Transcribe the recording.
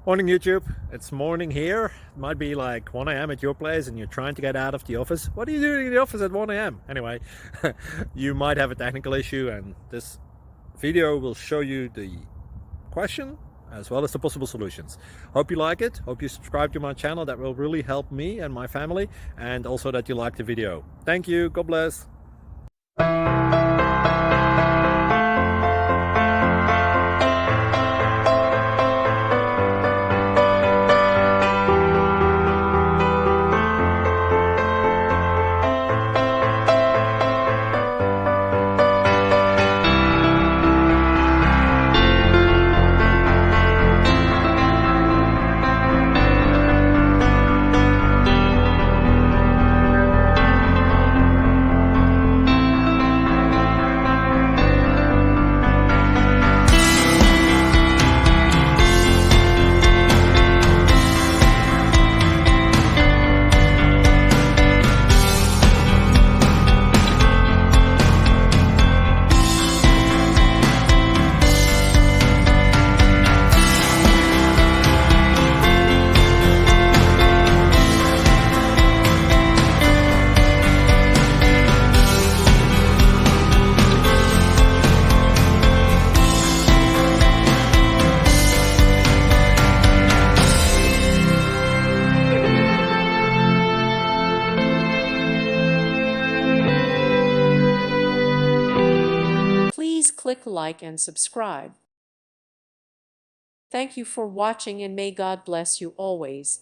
Morning YouTube, it's morning here. It might be like 1 a.m. at your place and you're trying to get out of the office. What are you doing in the office at 1 a.m.? Anyway, you might have a technical issue and this video will show you the question as well as the possible solutions. Hope you like it, hope you subscribe to my channel. That will really help me and my family, and also that you like the video. Thank you, God bless. Please click like and subscribe. Thank you for watching and may God bless you always.